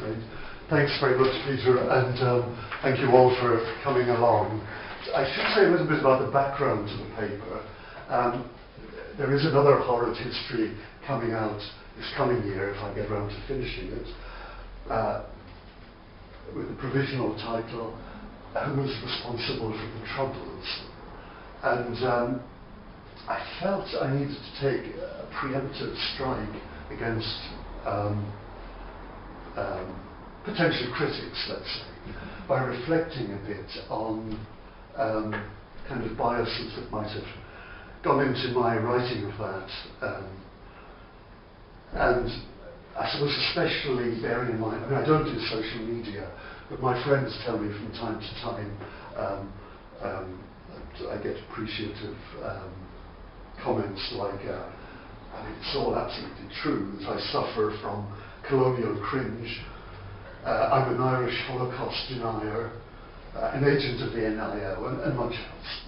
Great. Thanks very much, Peter, and thank you all for coming along. I should say a little bit about the background to the paper. There is another horrid history coming out this coming year, if I get around to finishing it, with the provisional title, Who Was Responsible for the Troubles? And I felt I needed to take a preemptive strike against potential critics, let's say, by reflecting a bit on kind of biases that might have gone into my writing of that. And I suppose especially bearing in mind, I mean, I don't do social media, but my friends tell me from time to time that I get appreciative comments like, I mean, it's all absolutely true that I suffer from colonial cringe. I'm an Irish Holocaust denier, an agent of the NIO, and much else.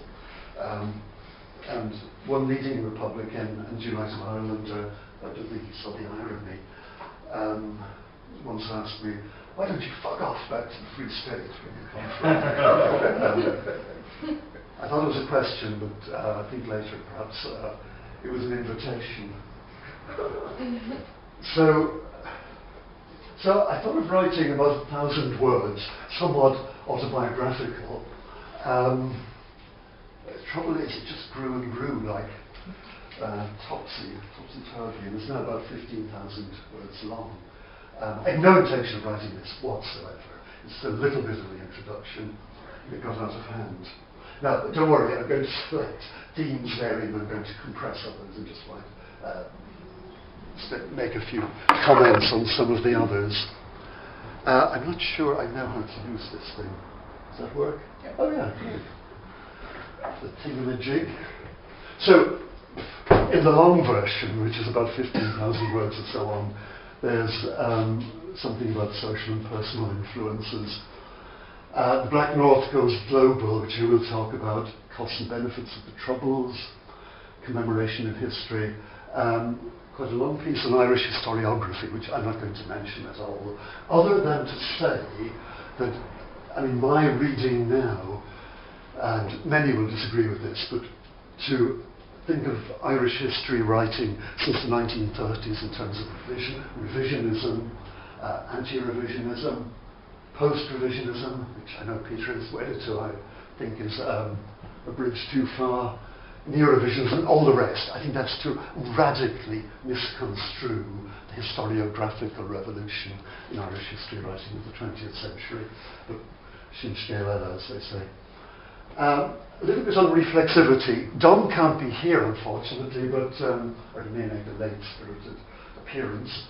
And one leading Republican and Unite of Ireland, I don't think he saw the irony, once asked me, why don't you fuck off back to the Free State where you come from? I thought it was a question, but I think later perhaps it was an invitation. So I thought of writing about 1,000 words, somewhat autobiographical. The trouble is, it just grew and grew like topsy-turvy, and it's now about 15,000 words long. I have no intention of writing this whatsoever. It's a little bit of the introduction. It got out of hand. Now, don't worry, I'm going to select themes therein, I'm going to compress others and just make a few comments on some of the others. I'm not sure I know how to use this thing. Does that work? Yeah. Oh yeah, great. The thingamajig. So, in the long version, which is about 15,000 words or so on, there's something about social and personal influences. The Black North goes global, which we will talk about, costs and benefits of the Troubles, commemoration of history, quite a long piece on Irish historiography, which I'm not going to mention at all, other than to say that, I mean, my reading now, and many will disagree with this, but to think of Irish history writing since the 1930s in terms of revisionism, anti-revisionism, post-revisionism, which I know Peter is wedded to, I think is a bridge too far, neo-revisionism, and all the rest. I think that's to radically misconstrue the historiographical revolution in Irish history writing of the 20th century, but sin scéal, as they say. A little bit on reflexivity. Dom can't be here, unfortunately, but or he may make a late-spirited appearance.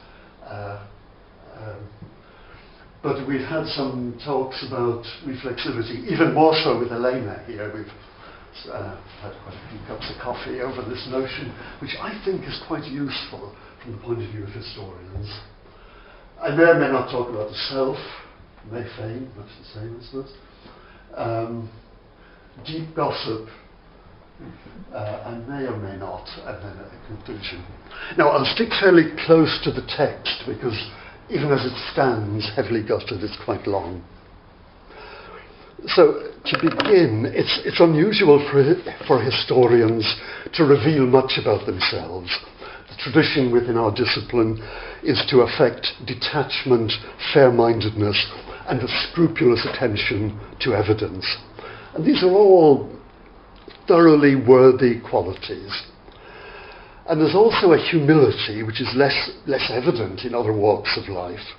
But we've had some talks about reflexivity, even more so with Elena here. We've had quite a few cups of coffee over this notion, which I think is quite useful from the point of view of historians. I may or may not talk about the self, may feign, much the same as this. Deep gossip, and may or may not, and then a conclusion. Now, I'll stick fairly close to the text because even as it stands, heavily gutted, it's quite long. So, to begin, it's unusual for historians to reveal much about themselves. The tradition within our discipline is to affect detachment, fair-mindedness, and a scrupulous attention to evidence. And these are all thoroughly worthy qualities. And there's also a humility which is less evident in other walks of life.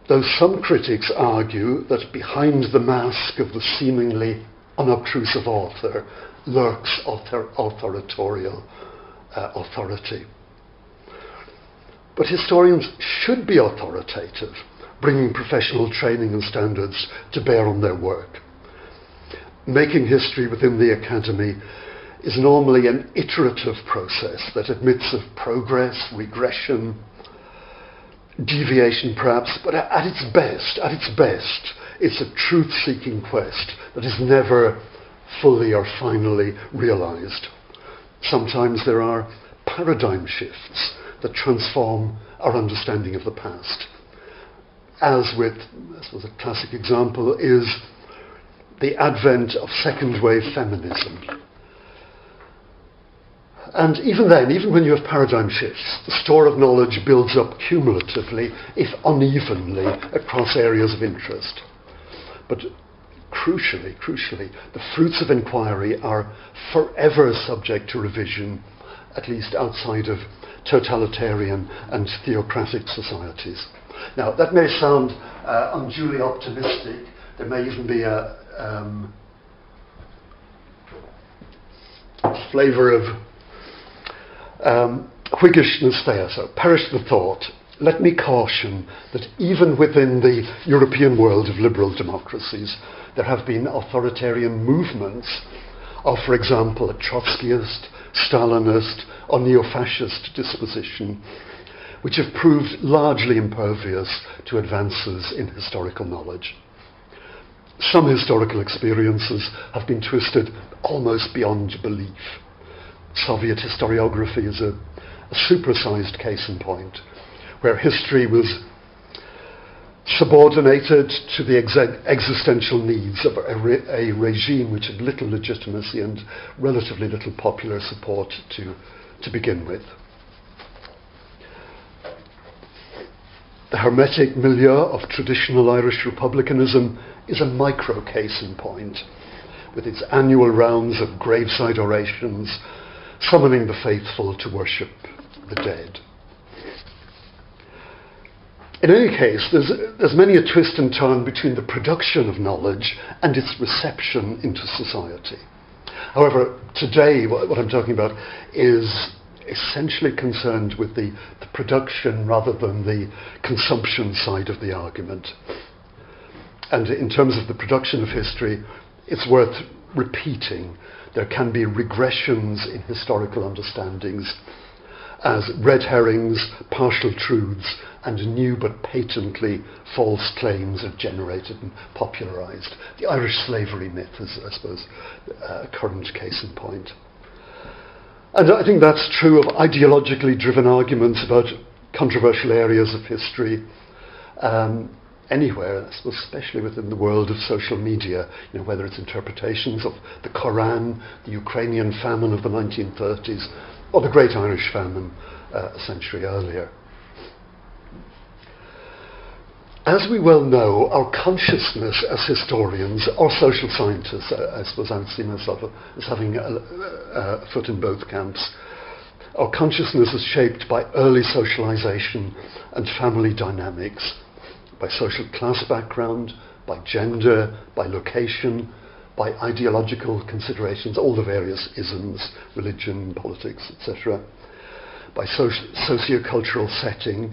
Though some critics argue that behind the mask of the seemingly unobtrusive author lurks authorial authority. But historians should be authoritative, bringing professional training and standards to bear on their work. Making history within the academy is normally an iterative process that admits of progress, regression, deviation perhaps, but at its best, it's a truth-seeking quest that is never fully or finally realized. Sometimes there are paradigm shifts that transform our understanding of the past. As with, I suppose a classic example is the advent of second wave feminism. And even then, even when you have paradigm shifts, the store of knowledge builds up cumulatively, if unevenly, across areas of interest. But crucially, the fruits of inquiry are forever subject to revision, at least outside of totalitarian and theocratic societies. Now, that may sound unduly optimistic. There may even be a flavour of Whiggishness there, so perish the thought. Let me caution that even within the European world of liberal democracies, there have been authoritarian movements of, for example, a Trotskyist, Stalinist, or neo-fascist disposition, which have proved largely impervious to advances in historical knowledge. Some historical experiences have been twisted almost beyond belief. Soviet historiography is a supersized case in point, where history was subordinated to the existential needs of a regime which had little legitimacy and relatively little popular support to begin with. The hermetic milieu of traditional Irish republicanism is a micro case in point, with its annual rounds of graveside orations summoning the faithful to worship the dead. In any case, there's many a twist and turn between the production of knowledge and its reception into society. However, today what I'm talking about is essentially concerned with the production rather than the consumption side of the argument. And in terms of the production of history, it's worth repeating. There can be regressions in historical understandings as red herrings, partial truths, and new but patently false claims are generated and popularised. The Irish slavery myth is, I suppose, a current case in point. And I think that's true of ideologically driven arguments about controversial areas of history anywhere, I suppose, especially within the world of social media, whether it's interpretations of the Koran, the Ukrainian famine of the 1930s, or the Great Irish Famine a century earlier. As we well know, our consciousness as historians or social scientists, I suppose I would see myself as having a foot in both camps, our consciousness is shaped by early socialization and family dynamics, by social class background, by gender, by location, by ideological considerations, all the various isms, religion, politics, etc., by sociocultural setting,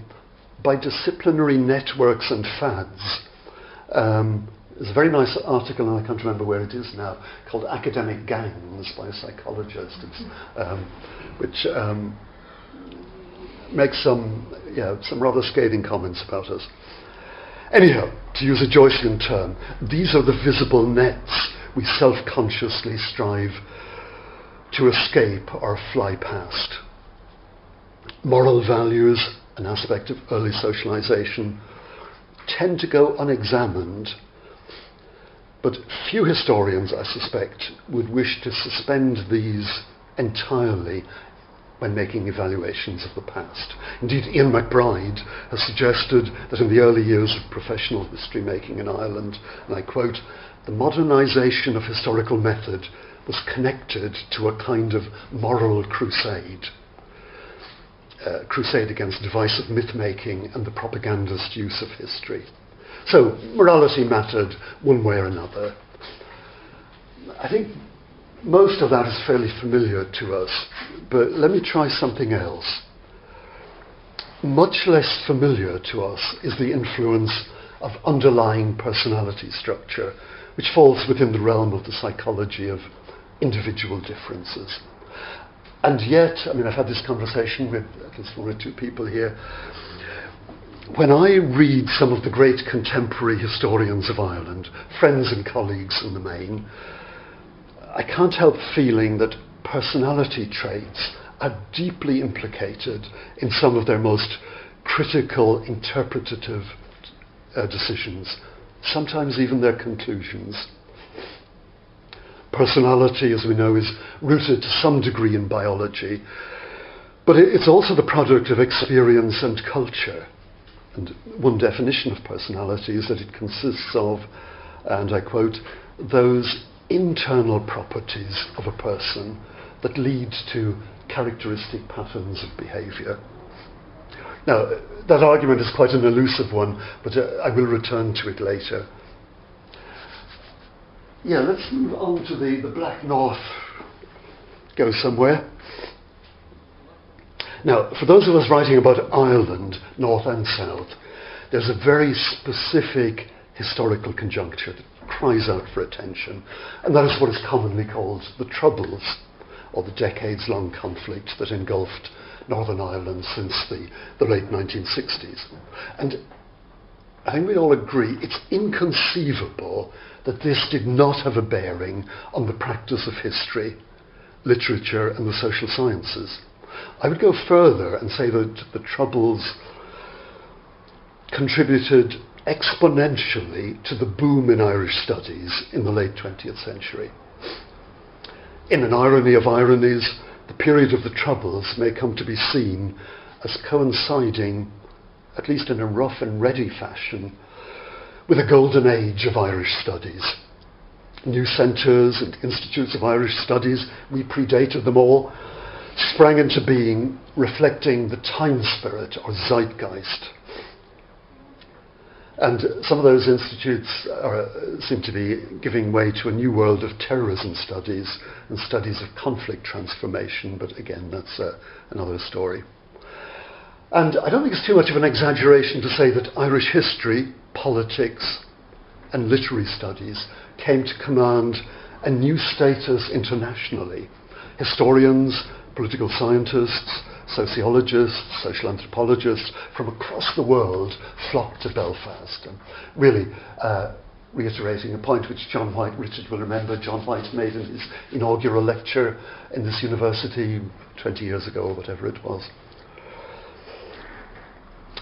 by disciplinary networks and fads. There's a very nice article, and I can't remember where it is now, called Academic Gangs by a psychologist, which makes some rather scathing comments about us. Anyhow, to use a Joycean term, these are the visible nets we self-consciously strive to escape or fly past. Moral values, an aspect of early socialization, tend to go unexamined, but few historians, I suspect, would wish to suspend these entirely when making evaluations of the past. Indeed, Ian McBride has suggested that in the early years of professional history making in Ireland, and I quote, the modernisation of historical method was connected to a kind of moral crusade. Crusade against divisive myth-making and the propagandist use of history. So, morality mattered one way or another. I think most of that is fairly familiar to us, but let me try something else. Much less familiar to us is the influence of underlying personality structure, which falls within the realm of the psychology of individual differences. And yet, I've had this conversation with at least one or two people here. When I read some of the great contemporary historians of Ireland, friends and colleagues in the main, I can't help feeling that personality traits are deeply implicated in some of their most critical interpretative decisions, sometimes even their conclusions. Personality, as we know, is rooted to some degree in biology, but it's also the product of experience and culture. And one definition of personality is that it consists of, and I quote, those internal properties of a person that lead to characteristic patterns of behaviour. Now, that argument is quite an elusive one, but I will return to it later. Yeah, let's move on to the Black North. Go somewhere. Now, for those of us writing about Ireland, North and South, there's a very specific historical conjuncture that cries out for attention, and that is what is commonly called the Troubles, or the decades-long conflict that engulfed Northern Ireland since the late 1960s. And I think we all agree it's inconceivable that this did not have a bearing on the practice of history, literature, and the social sciences. I would go further and say that the Troubles contributed exponentially to the boom in Irish studies in the late 20th century. In an irony of ironies, the period of the Troubles may come to be seen as coinciding, at least in a rough and ready fashion, with a golden age of Irish studies. New centres and institutes of Irish studies, we predated them all, sprang into being, reflecting the time spirit or zeitgeist. And some of those institutes seem to be giving way to a new world of terrorism studies and studies of conflict transformation, but again, that's another story. And I don't think it's too much of an exaggeration to say that Irish history, politics, and literary studies came to command a new status internationally. Historians, political scientists, sociologists, social anthropologists from across the world flocked to Belfast. And really reiterating a point which John White, Richard will remember, John White made in his inaugural lecture in this university 20 years ago or whatever it was.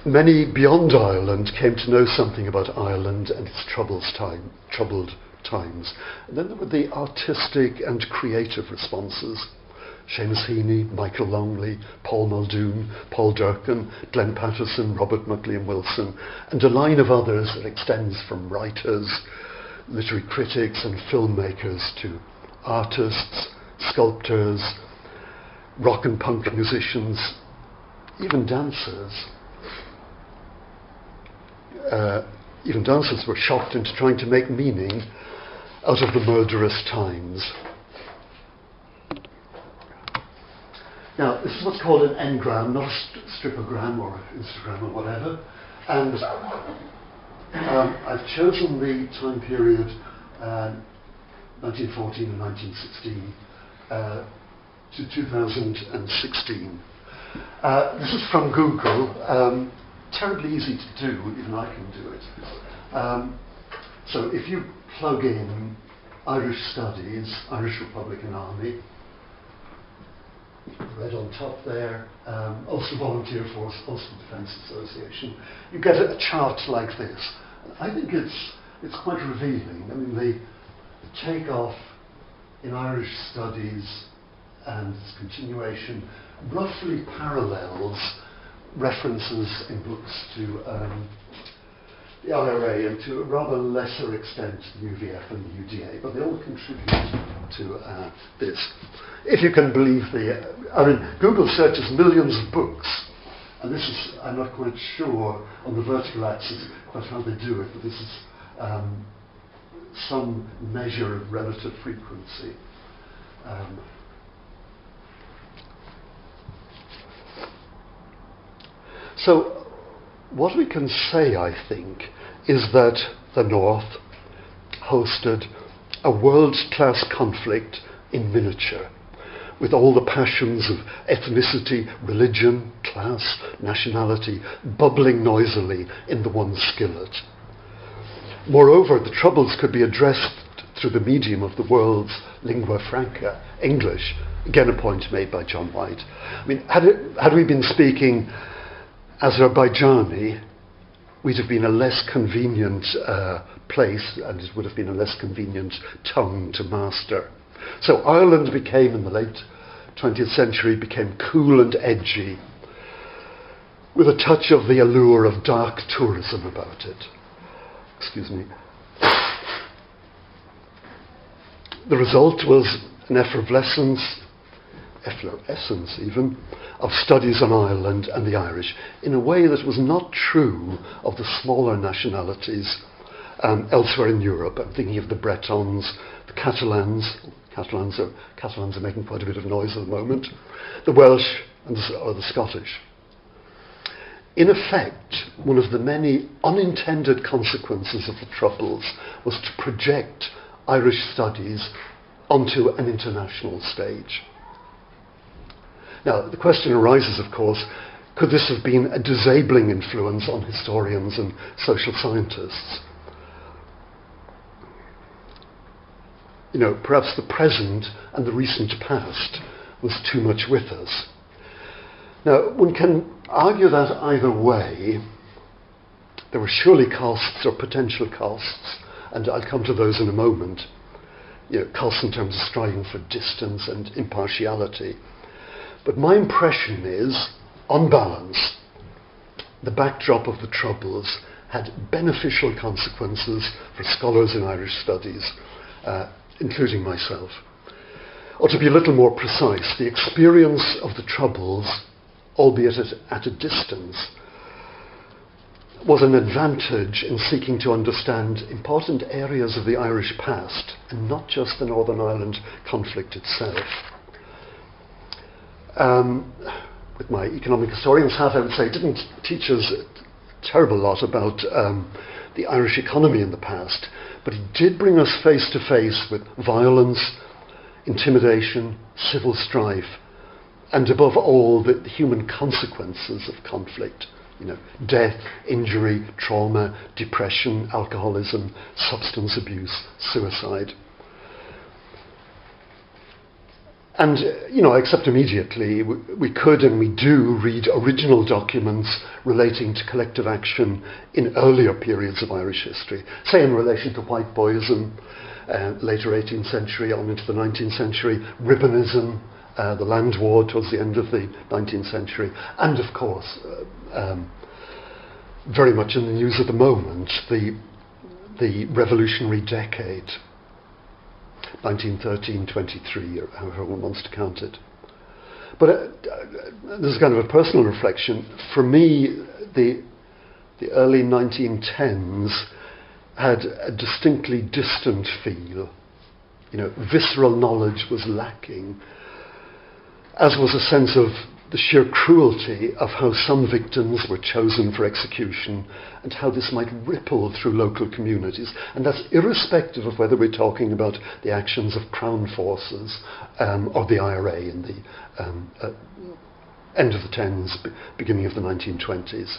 Many beyond Ireland came to know something about Ireland and its troubled times. And then there were the artistic and creative responses. Seamus Heaney, Michael Longley, Paul Muldoon, Paul Durkin, Glenn Patterson, Robert McLean Wilson, and a line of others that extends from writers, literary critics and filmmakers to artists, sculptors, rock and punk musicians, even dancers. Even dancers were shocked into trying to make meaning out of the murderous times. Now, this is what's called an engram, not a stripogram or Instagram or whatever. And I've chosen the time period 1914 and 1916 to 2016. This is from Google. Terribly easy to do, even I can do it. So if you plug in Irish Studies, Irish Republican Army, red on top there, Ulster Volunteer Force, Ulster Defence Association, you get a chart like this. I think it's quite revealing. I mean, the takeoff in Irish Studies and its continuation roughly parallels references in books to the IRA and to a rather lesser extent the UVF and the UDA, but they all contribute to this. If you can believe Google searches millions of books, and this is, I'm not quite sure on the vertical axis quite how they do it, but this is some measure of relative frequency. So what we can say, I think, is that the North hosted a world-class conflict in miniature, with all the passions of ethnicity, religion, class, nationality bubbling noisily in the one skillet. Moreover, the Troubles could be addressed through the medium of the world's lingua franca, English. Again, a point made by John White. I mean, had we been speaking Azerbaijani, we'd have been a less convenient place, and it would have been a less convenient tongue to master. So Ireland became, in the late 20th century, became cool and edgy, with a touch of the allure of dark tourism about it. Excuse me. The result was an effervescence even, of studies on Ireland and the Irish, in a way that was not true of the smaller nationalities elsewhere in Europe. I'm thinking of the Bretons, the Catalans. Catalans are making quite a bit of noise at the moment. The Welsh or the Scottish. In effect, one of the many unintended consequences of the Troubles was to project Irish studies onto an international stage. Now, the question arises, of course, could this have been a disabling influence on historians and social scientists? You know, perhaps the present and the recent past was too much with us. Now, one can argue that either way. There were surely costs or potential costs, and I'll come to those in a moment. You know, costs in terms of striving for distance and impartiality. But my impression is, on balance, the backdrop of the Troubles had beneficial consequences for scholars in Irish studies, including myself. Or to be a little more precise, the experience of the Troubles, albeit at a distance, was an advantage in seeking to understand important areas of the Irish past, and not just the Northern Ireland conflict itself. With my economic historian's hat, I would say it didn't teach us a terrible lot about the Irish economy in the past, but it did bring us face to face with violence, intimidation, civil strife, and above all, the human consequences of conflict. You know, death, injury, trauma, depression, alcoholism, substance abuse, suicide. And, you know, I accept immediately, we could and we do read original documents relating to collective action in earlier periods of Irish history, say in relation to white boyism, later 18th century on into the 19th century, Ribbonism, the land war towards the end of the 19th century, and of course, very much in the news at the moment, the revolutionary decade, 1913-23, or however one wants to count it. But this is kind of a personal reflection. For me, the early 1910s had a distinctly distant feel. You know, visceral knowledge was lacking, as was a sense of the sheer cruelty of how some victims were chosen for execution and how this might ripple through local communities. And that's irrespective of whether we're talking about the actions of Crown forces or the IRA in the end of the 10s, beginning of the 1920s.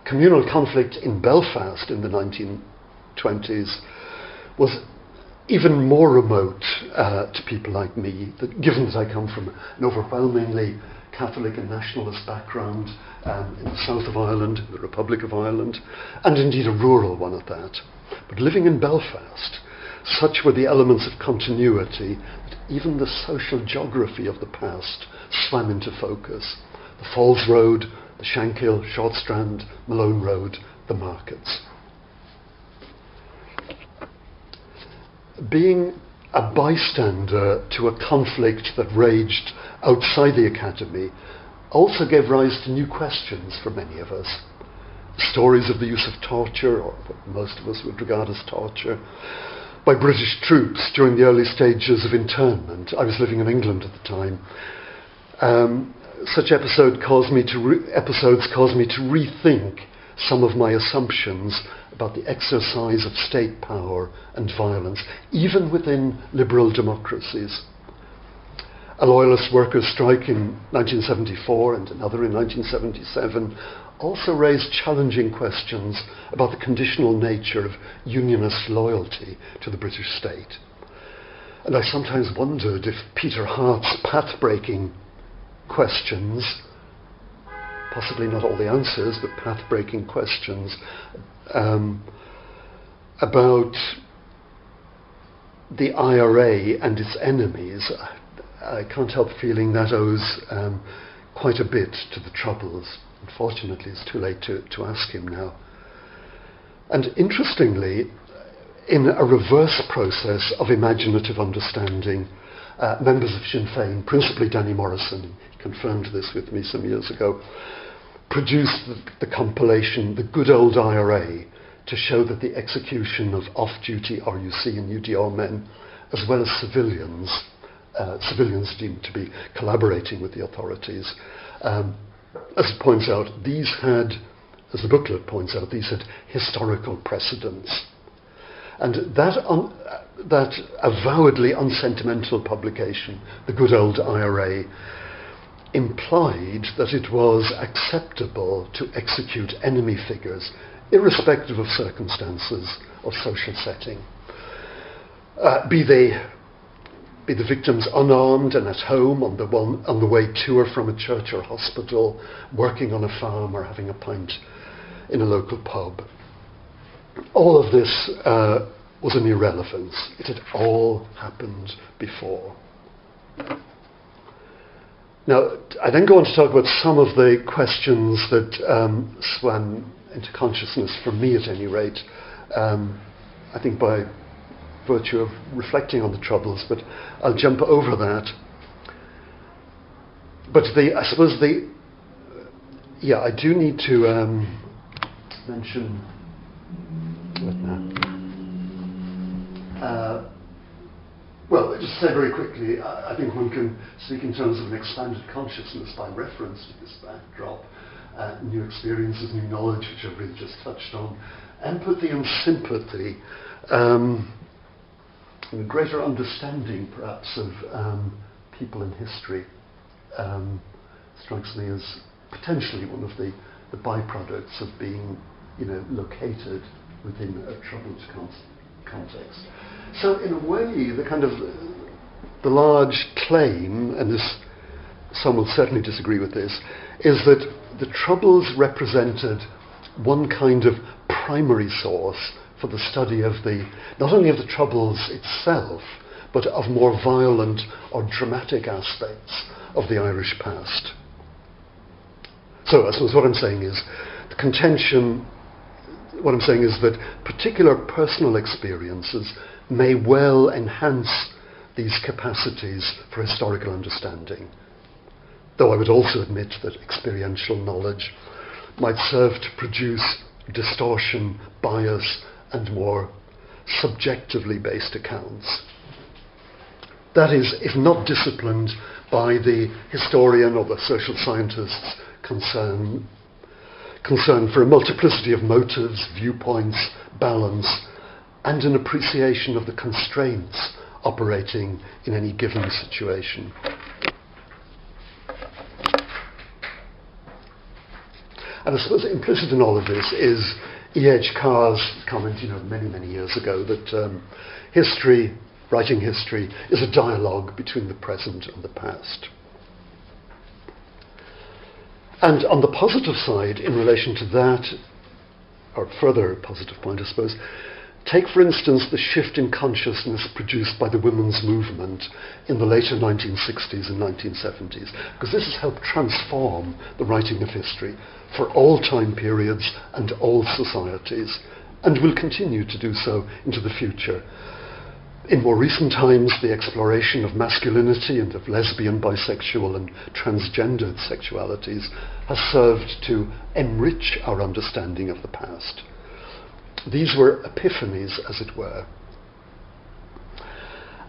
Communal conflict in Belfast in the 1920s was even more remote to people like me, given that I come from an overwhelmingly Catholic and nationalist background in the south of Ireland, the Republic of Ireland, and indeed a rural one at that. But living in Belfast, such were the elements of continuity that even the social geography of the past swam into focus. The Falls Road, the Shankill, Short Strand, Malone Road, the markets. Being a bystander to a conflict that raged outside the academy also gave rise to new questions for many of us. Stories of the use of torture, or what most of us would regard as torture, by British troops during the early stages of internment. I was living in England at the time. Such episodes caused me to rethink some of my assumptions about the exercise of state power and violence, even within liberal democracies. A loyalist workers' strike in 1974 and another in 1977 also raised challenging questions about the conditional nature of unionist loyalty to the British state. And I sometimes wondered if Peter Hart's path-breaking questions, possibly not all the answers, but path-breaking questions about the IRA and its enemies, I can't help feeling that owes quite a bit to the Troubles. Unfortunately, it's too late to ask him now. And interestingly, in a reverse process of imaginative understanding, members of Sinn Féin, principally Danny Morrison, he confirmed this with me some years ago, produced the compilation The Good Old IRA to show that the execution of off-duty RUC and UDR men, as well as civilians deemed to be collaborating with the authorities, as it points out, these had, as the booklet points out, these had historical precedents. And that avowedly unsentimental publication, The Good Old IRA, implied that it was acceptable to execute enemy figures, irrespective of circumstances or social setting. Be the victims unarmed and at home on the way to or from a church or hospital, working on a farm or having a pint in a local pub. All of this was an irrelevance. It had all happened before. Now, I then go on to talk about some of the questions that swam into consciousness, for me at any rate, I think by virtue of reflecting on the Troubles, but I'll jump over that. But I suppose I do need to mention what now? Well, just say very quickly, I think one can speak in terms of an expanded consciousness by reference to this backdrop, new experiences, new knowledge, which I've really just touched on, empathy and sympathy, and a greater understanding, perhaps, of people in history, strikes me as potentially one of the byproducts of being, located within a troubled context. So, in a way, the large claim, and some will certainly disagree with this, is that the Troubles represented one kind of primary source for the study of not only of the Troubles itself, but of more violent or dramatic aspects of the Irish past. So I suppose what I'm saying is that particular personal experiences may well enhance these capacities for historical understanding. Though I would also admit that experiential knowledge might serve to produce distortion, bias, and more subjectively based accounts. That is, if not disciplined by the historian or the social scientist's concern for a multiplicity of motives, viewpoints, balance, and an appreciation of the constraints operating in any given situation. And I suppose implicit in all of this is E.H. Carr's comment, many, many years ago, that writing history, is a dialogue between the present and the past. And on the positive side, in relation to that, or further positive point, I suppose, take, for instance, the shift in consciousness produced by the women's movement in the later 1960s and 1970s, because this has helped transform the writing of history for all time periods and all societies, and will continue to do so into the future. In more recent times, the exploration of masculinity and of lesbian, bisexual and transgendered sexualities has served to enrich our understanding of the past. These were epiphanies, as it were.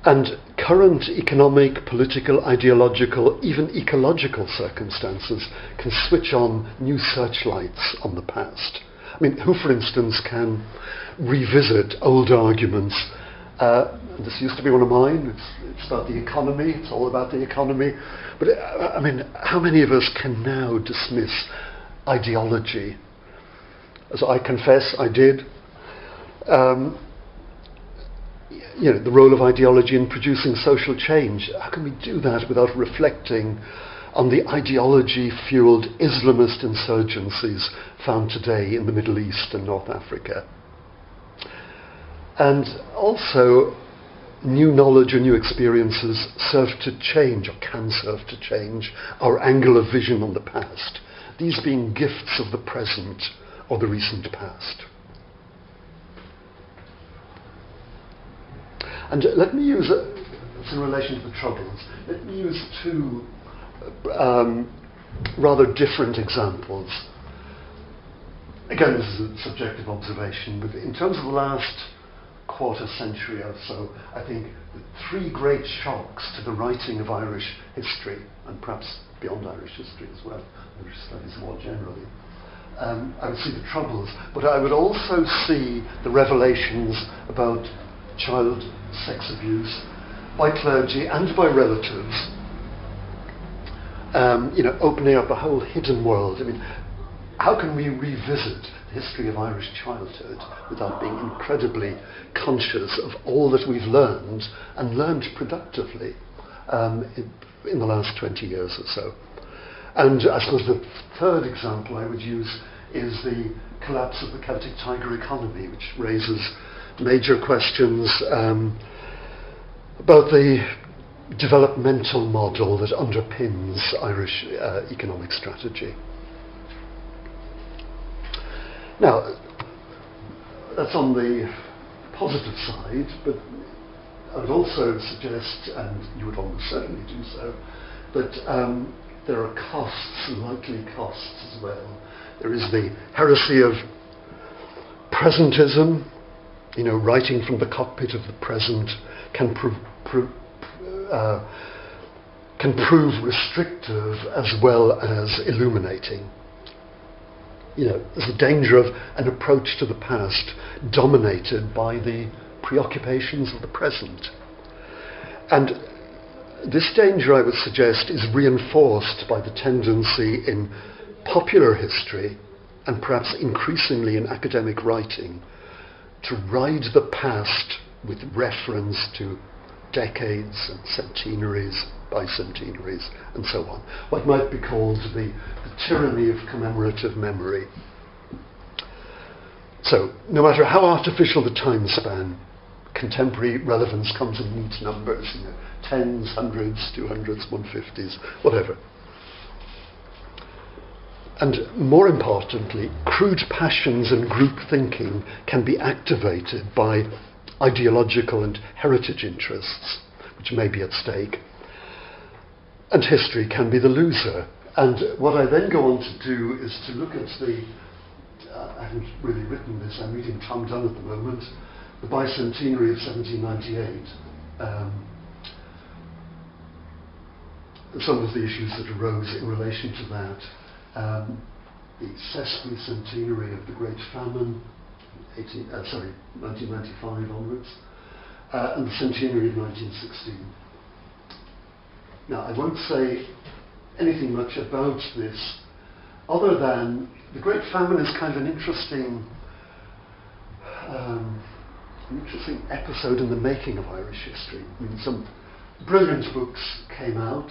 And current economic, political, ideological, even ecological circumstances can switch on new searchlights on the past. I mean, who, for instance, can revisit old arguments This used to be one of mine. It's about the economy. It's all about the economy. But I mean, how many of us can now dismiss ideology? As I confess, I did. The role of ideology in producing social change. How can we do that without reflecting on the ideology-fueled Islamist insurgencies found today in the Middle East and North Africa? And also, new knowledge or new experiences serve to change, or can serve to change, our angle of vision on the past, these being gifts of the present or the recent past. And let me use, in relation to the Troubles, let me use two rather different examples. Again, this is a subjective observation, but in terms of the last quarter century or so, I think the three great shocks to the writing of Irish history, and perhaps beyond Irish history as well, Irish studies more generally, I would see the Troubles, but I would also see the revelations about child sex abuse by clergy and by relatives, opening up a whole hidden world. I mean, how can we revisit the history of Irish childhood without being incredibly conscious of all that we've learned, and learned productively, in the last 20 years or so? And I suppose the third example I would use is the collapse of the Celtic Tiger economy, which raises major questions about the developmental model that underpins Irish economic strategy. Now, that's on the positive side, but I would also suggest, and you would almost certainly do so, that there are costs, likely costs as well. There is the heresy of presentism. Writing from the cockpit of the present can prove restrictive as well as illuminating. There's a danger of an approach to the past dominated by the preoccupations of the present. And this danger, I would suggest, is reinforced by the tendency in popular history, and perhaps increasingly in academic writing, to ride the past with reference to decades and centenaries, bicentenaries, and so on. What might be called the tyranny of commemorative memory. So, no matter how artificial the time span, contemporary relevance comes in neat numbers, tens, hundreds, 200s, 150s, whatever. And more importantly, crude passions and group thinking can be activated by ideological and heritage interests, which may be at stake. And history can be the loser. And what I then go on to do is to look at the, I haven't really written this, I'm reading Tom Dunn at the moment, the bicentenary of 1798. Some of the issues that arose in relation to that. The sesquicentenary of the Great Famine, 1995 onwards, and the centenary of 1916. Now, I won't say anything much about this, other than the Great Famine is kind of an interesting episode in the making of Irish history. I mean, some brilliant books came out,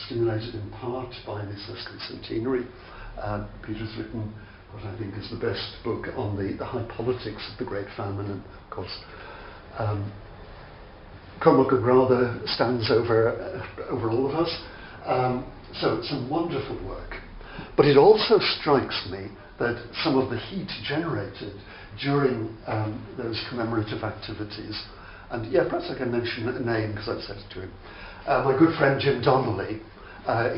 stimulated in part by the sesquicentenary. Peter's written what I think is the best book on the high politics of the Great Famine, and of course Cormac O'Grada stands over all of us. So it's some wonderful work. But it also strikes me that some of the heat generated during those commemorative activities, and perhaps I can mention a name because I've said it to him, my good friend Jim Donnelly,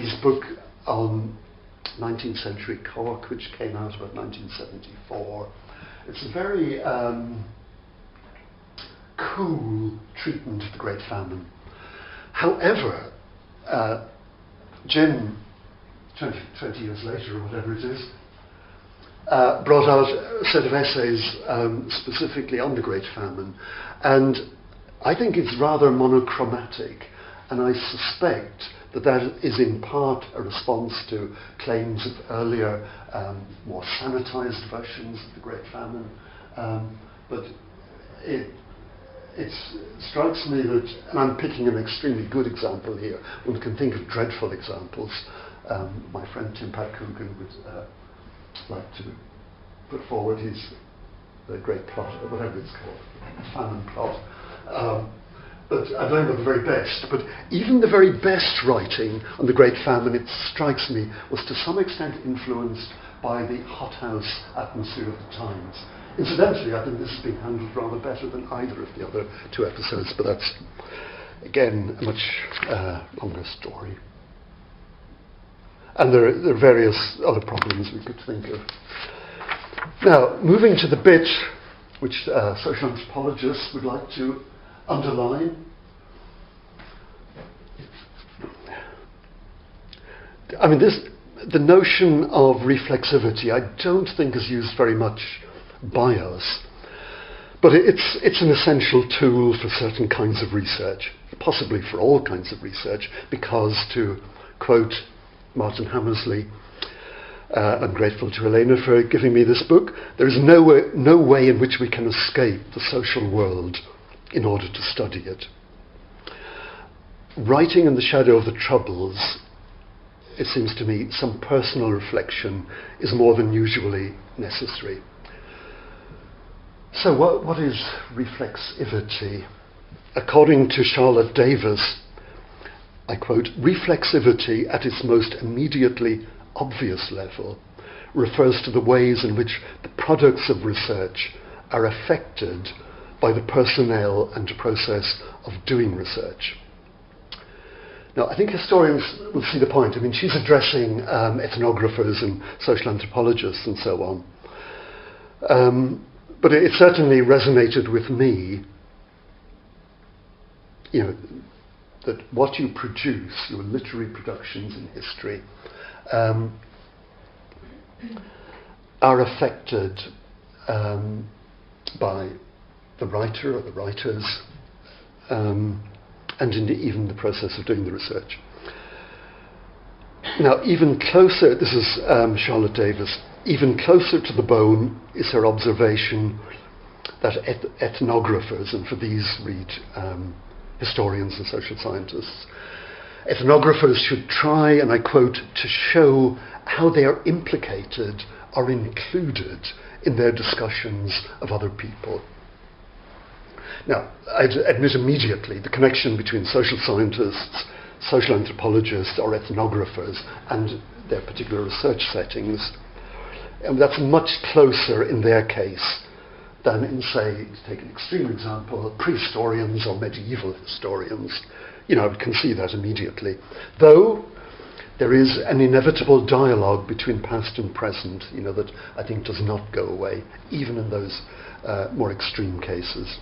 his book on 19th century Cork, which came out about 1974. It's a very cool treatment of the Great Famine. However, Jim, 20 years later or whatever it is, brought out a set of essays specifically on the Great Famine, and I think it's rather monochromatic, and I suspect that that is in part a response to claims of earlier, more sanitized versions of the Great Famine. But it strikes me that, and I'm picking an extremely good example here, one can think of dreadful examples. My friend Tim Pat Coogan would like to put forward the great plot, or whatever it's called, famine plot. But I don't know the very best, but even the very best writing on the Great Famine, it strikes me, was to some extent influenced by the hothouse atmosphere of the times. Incidentally, I think this has been handled rather better than either of the other two episodes, but that's, again, a much longer story. And there are various other problems we could think of. Now, moving to the bit which social anthropologists would like to underline. I mean, the notion of reflexivity, I don't think is used very much by us, but it's an essential tool for certain kinds of research, possibly for all kinds of research, because, to quote Martin Hammersley, I'm grateful to Elena for giving me this book, there is no way in which we can escape the social world in order to study it. Writing in the shadow of the Troubles, it seems to me, some personal reflection is more than usually necessary. So what is reflexivity? According to Charlotte Davis, I quote, reflexivity at its most immediately obvious level refers to the ways in which the products of research are affected by the personnel and process of doing research. Now, I think historians will see the point. I mean, she's addressing ethnographers and social anthropologists and so on. But it certainly resonated with me, that what you produce, your literary productions in history, are affected by the writer or the writers, and indeed even the process of doing the research. Now, even closer, this is Charlotte Davis, even closer to the bone is her observation that ethnographers, and for these read historians and social scientists, ethnographers should try, and I quote, to show how they are implicated or included in their discussions of other people. Now, I'd admit immediately the connection between social scientists, social anthropologists, or ethnographers and their particular research settings, and that's much closer in their case than in, say, to take an extreme example, prehistorians or medieval historians. We can see that immediately. Though there is an inevitable dialogue between past and present, that I think does not go away, even in those more extreme cases.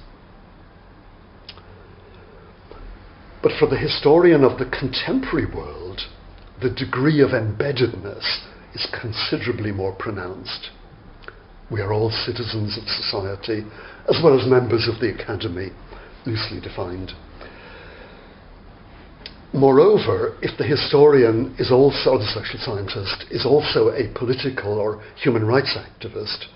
But for the historian of the contemporary world, the degree of embeddedness is considerably more pronounced. We are all citizens of society, as well as members of the academy, loosely defined. Moreover, if the historian is also, the social scientist, is also a political or human rights activist,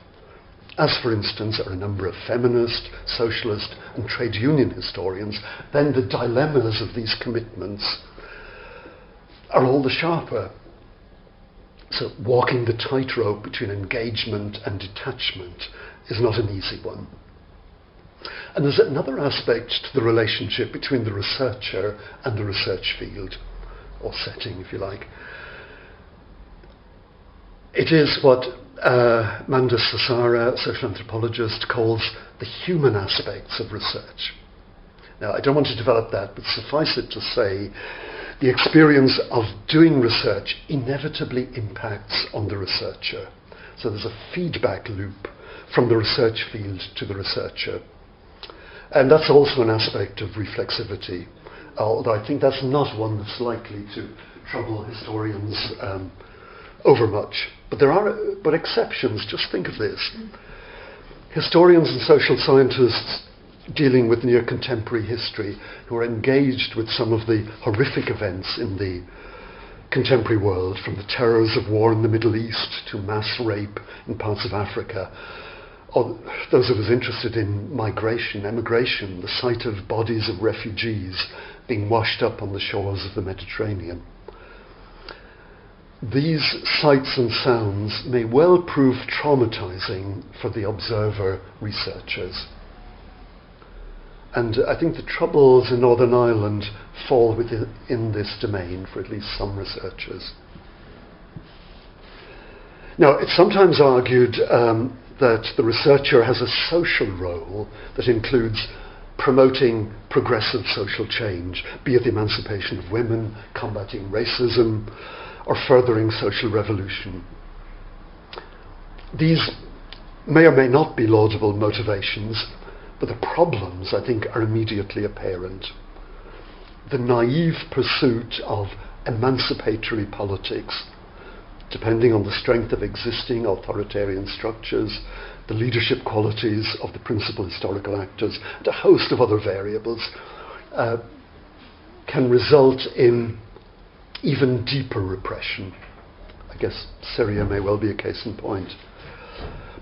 as for instance are a number of feminist, socialist and trade union historians, then the dilemmas of these commitments are all the sharper. So walking the tightrope between engagement and detachment is not an easy one. And there's another aspect to the relationship between the researcher and the research field, or setting, if you like. It is what Manda Sassara, a social anthropologist, calls the human aspects of research. Now, I don't want to develop that, but suffice it to say, the experience of doing research inevitably impacts on the researcher. So there's a feedback loop from the research field to the researcher. And that's also an aspect of reflexivity, although I think that's not one that's likely to trouble historians overmuch. But there are exceptions. Just think of this. Historians and social scientists dealing with near contemporary history who are engaged with some of the horrific events in the contemporary world, from the terrors of war in the Middle East to mass rape in parts of Africa, or those of us interested in migration, emigration, the sight of bodies of refugees being washed up on the shores of the Mediterranean. These sights and sounds may well prove traumatizing for the observer researchers. And I think the troubles in Northern Ireland fall within this domain for at least some researchers. Now, it's sometimes argued that the researcher has a social role that includes promoting progressive social change, be it the emancipation of women, combating racism, or furthering social revolution. These may or may not be laudable motivations, but the problems, I think, are immediately apparent. The naive pursuit of emancipatory politics, depending on the strength of existing authoritarian structures, the leadership qualities of the principal historical actors, and a host of other variables, can result in even deeper repression. I guess Syria may well be a case in point.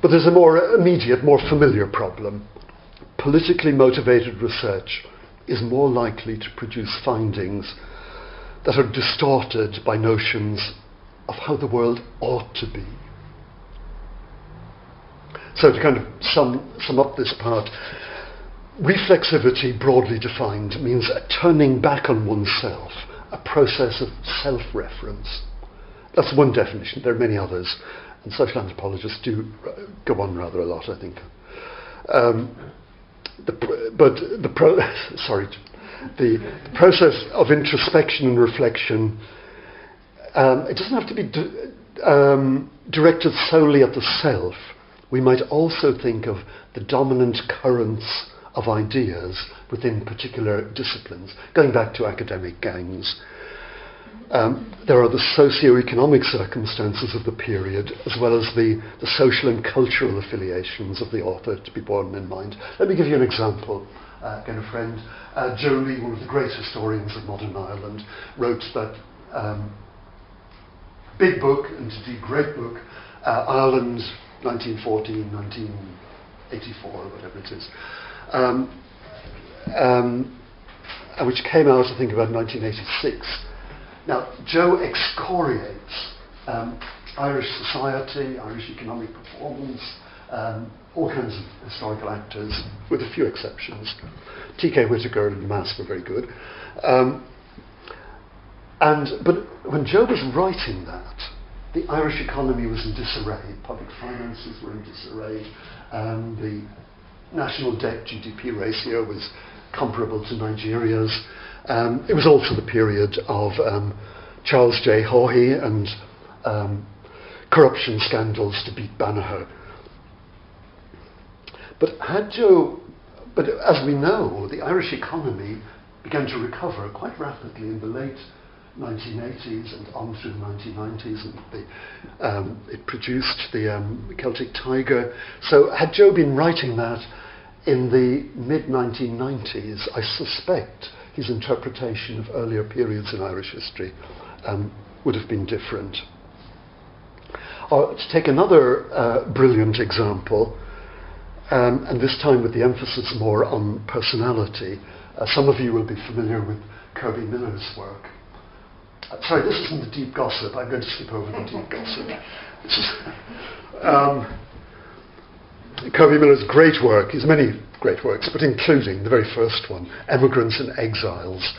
But there's a more immediate, more familiar problem. Politically motivated research is more likely to produce findings that are distorted by notions of how the world ought to be. So to kind of sum up this part, reflexivity, broadly defined, means a turning back on oneself, a process of self-reference. That's one definition. There are many others, and social anthropologists do go on rather a lot, I think. The process of introspection and reflection, it doesn't have to be directed solely at the self. We might also think of the dominant currents of ideas within particular disciplines. Going back to academic gangs, there are the socio-economic circumstances of the period, as well as the social and cultural affiliations of the author to be borne in mind. Let me give you an example. Again, a friend, Joe Lee, one of the great historians of modern Ireland, wrote that big book, and indeed great book, Ireland 1914, 1984, or whatever it is, which came out, I think, about 1986. Now, Joe excoriates Irish society, Irish economic performance, all kinds of historical actors, with a few exceptions. T.K. Whittaker and Mask were very good. But when Joe was writing that, the Irish economy was in disarray, public finances were in disarray, the national debt GDP ratio was comparable to Nigeria's. It was also the period of Charles J. Haughey and corruption scandals to beat Banagher. But as we know, the Irish economy began to recover quite rapidly in the late 1980s and on through the 1990s, and it produced the Celtic Tiger. So had Joe been writing that in the mid-1990s, I suspect his interpretation of earlier periods in Irish history would have been different. Or to take another brilliant example, and this time with the emphasis more on personality, some of you will be familiar with Kirby Miller's work. Sorry, this isn't the deep gossip. I'm going to skip over the deep gossip. Kirby Miller's great work, his many great works, but including the very first one, Emigrants and Exiles,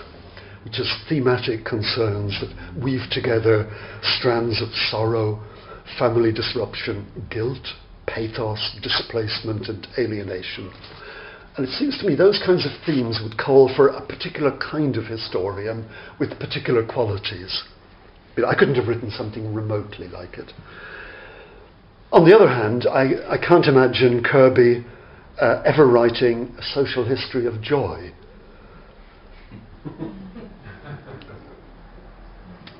which has thematic concerns that weave together strands of sorrow, family disruption, guilt, pathos, displacement, and alienation. And it seems to me those kinds of themes would call for a particular kind of historian with particular qualities. But I couldn't have written something remotely like it. On the other hand, I can't imagine Kirby ever writing a social history of joy.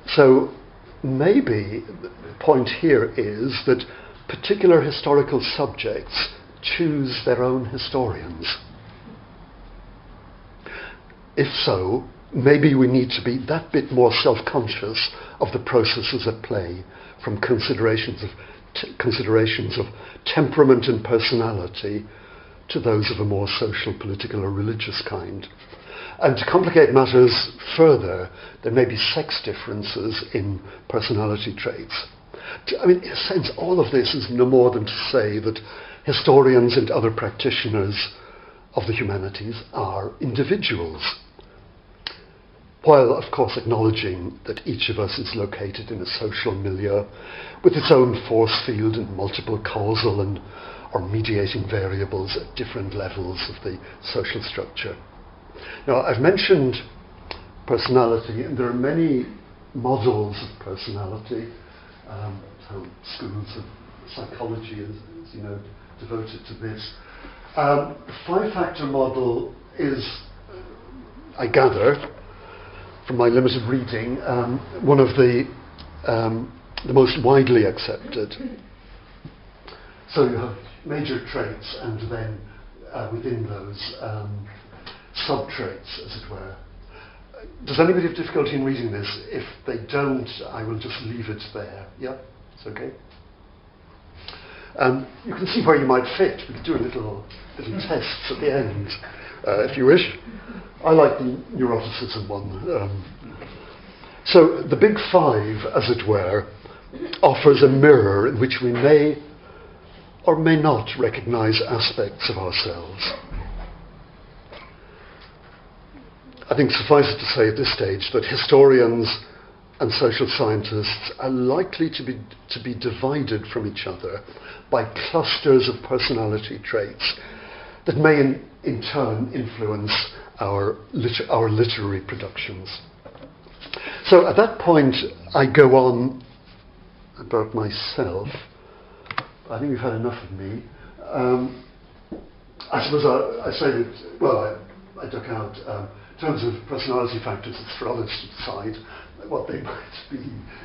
So maybe the point here is that particular historical subjects choose their own historians. If so, maybe we need to be that bit more self-conscious of the processes at play, from considerations of temperament and personality to those of a more social, political or religious kind. And to complicate matters further, there may be sex differences in personality traits. I mean, in a sense, all of this is no more than to say that historians and other practitioners of the humanities are individuals, while, of course, acknowledging that each of us is located in a social milieu with its own force field and multiple causal and or mediating variables at different levels of the social structure. Now, I've mentioned personality, and there are many models of personality. So schools of psychology is devoted to this. The five-factor model is, I gather, from my limited reading, one of the most widely accepted. So you have major traits, and then within those sub-traits, as it were. Does anybody have difficulty in reading this? If they don't, I will just leave it there. Yeah, it's okay. You can see where you might fit. We could do a little tests at the end, if you wish. I like the neuroticism one. So the big five, as it were, offers a mirror in which we may or may not recognize aspects of ourselves. I think suffice it to say at this stage that historians and social scientists are likely to be divided from each other by clusters of personality traits that may in turn influence our literary productions. So at that point I go on about myself. I think we've had enough of me. I suppose I say that, well, I took out, in terms of personality factors, it's for others to decide what they might be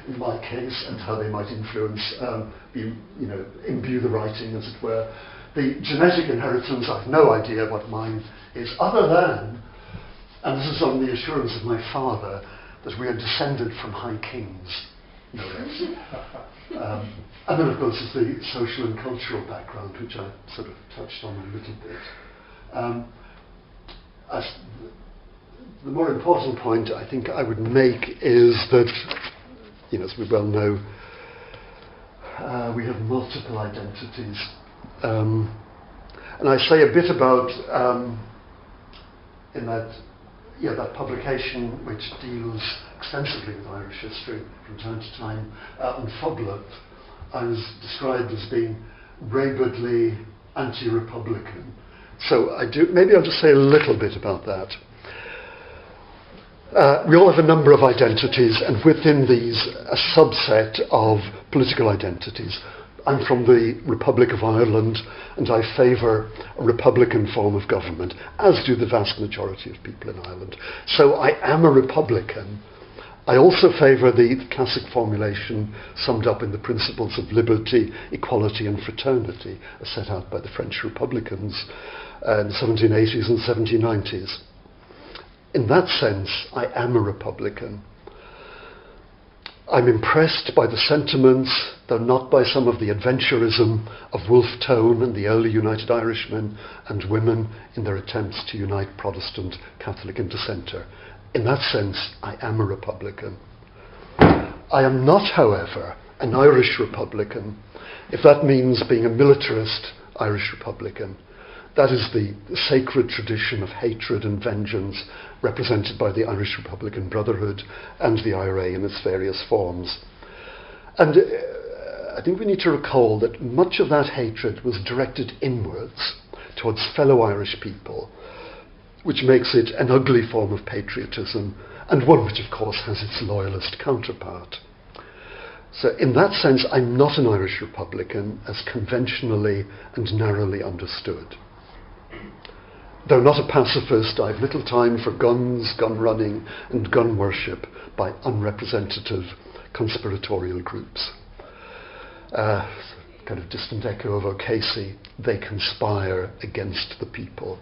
in my case and how they might influence, imbue the writing, as it were. The genetic inheritance, I've no idea what mine is, other than, and this is on the assurance of my father, that we are descended from high kings, no less. And then, of course, there's the social and cultural background, which I sort of touched on a little bit. The more important point I think I would make is that, as we well know, we have multiple identities. And I say a bit about, in that publication which deals extensively with Irish history from time to time, Untitled, I was described as being rabidly anti-republican. So maybe I'll just say a little bit about that. We all have a number of identities, and within these, a subset of political identities. I'm from the Republic of Ireland, and I favour a republican form of government, as do the vast majority of people in Ireland. So I am a republican. I also favour the classic formulation summed up in the principles of liberty, equality and fraternity, as set out by the French Republicans in the 1780s and 1790s. In that sense, I am a republican. I'm impressed by the sentiments, though not by some of the adventurism of Wolfe Tone and the early United Irishmen and women in their attempts to unite Protestant, Catholic and Dissenter. In that sense, I am a republican. I am not, however, an Irish republican, if that means being a militarist Irish republican. That is the sacred tradition of hatred and vengeance represented by the Irish Republican Brotherhood and the IRA in its various forms. And I think we need to recall that much of that hatred was directed inwards towards fellow Irish people, which makes it an ugly form of patriotism, and one which of course has its loyalist counterpart. So in that sense, I'm not an Irish Republican as conventionally and narrowly understood. Though not a pacifist, I have little time for guns, gun running and gun worship by unrepresentative conspiratorial groups. Kind of distant echo of O'Casey, they conspire against the people.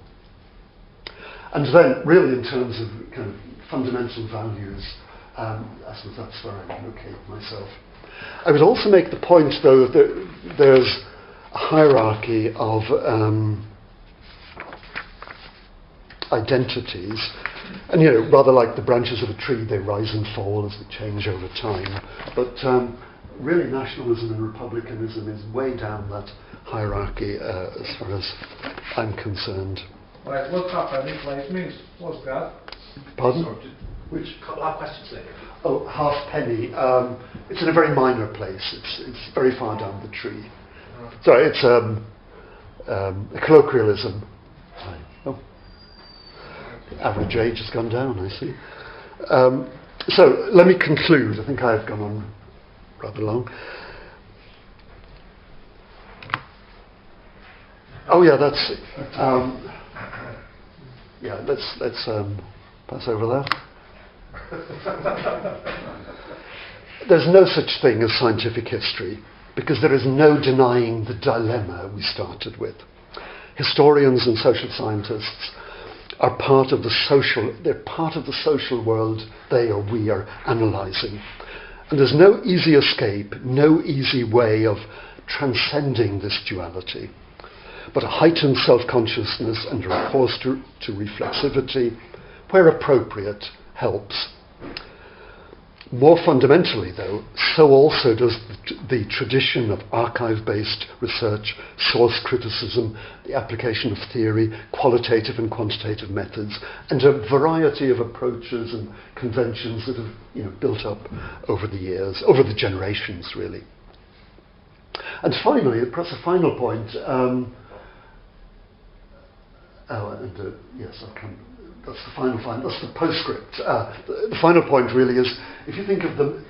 And then, really, in terms of kind of fundamental values, I suppose that's where I locate myself. I would also make the point, though, that there's a hierarchy of identities, and rather like the branches of a tree, they rise and fall as they change over time. But really, nationalism and republicanism is way down that hierarchy as far as I'm concerned. Right, what halfpenny place means? What's that? Pardon? Which couple of questions later. Oh, halfpenny. It's in a very minor place. It's very far down the tree. Sorry, it's a colloquialism. Oh, average age has gone down, I see. So let me conclude. I think I've gone on rather long. Oh yeah, that's it. Yeah, let's pass over that. There's no such thing as scientific history because there is no denying the dilemma we started with. Historians and social scientists are part of the social world they or we are analysing. And there's no easy escape, no easy way of transcending this duality. But a heightened self-consciousness and a recourse to reflexivity, where appropriate, helps. More fundamentally, though, so also does the tradition of archive-based research, source criticism, the application of theory, qualitative and quantitative methods, and a variety of approaches and conventions that have built up over the years, over the generations, really. And finally, perhaps a final point. Yes, I'll come. That's the final. That's the postscript. The final point really is, if you think of to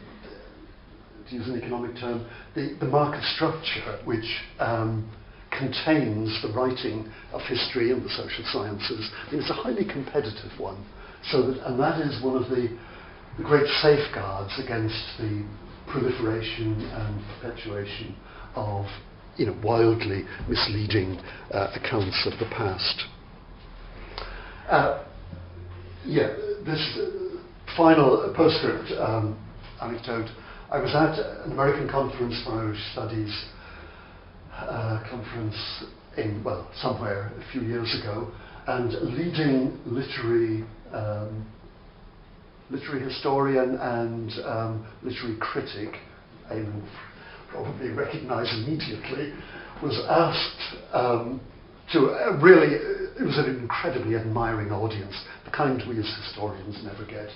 use an economic term, the market structure which contains the writing of history and the social sciences, it's a highly competitive one. And that is one of the great safeguards against the proliferation and perpetuation of wildly misleading accounts of the past. This final postscript anecdote. I was at an American Conference for Irish Studies conference in, somewhere a few years ago, and a leading literary historian and literary critic, I will probably recognise immediately, was asked it was an incredibly admiring audience, the kind we as historians never get.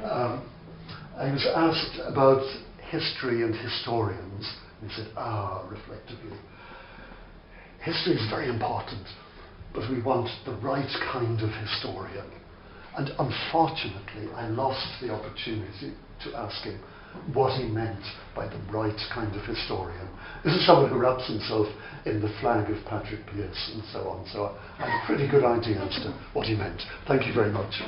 I was asked about history and historians, and he said, reflectively, history is very important, but we want the right kind of historian. And unfortunately, I lost the opportunity to ask him what he meant by the right kind of historian. This is someone who wraps himself in the flag of Patrick Pearse and so on. So I have a pretty good idea as to what he meant. Thank you very much.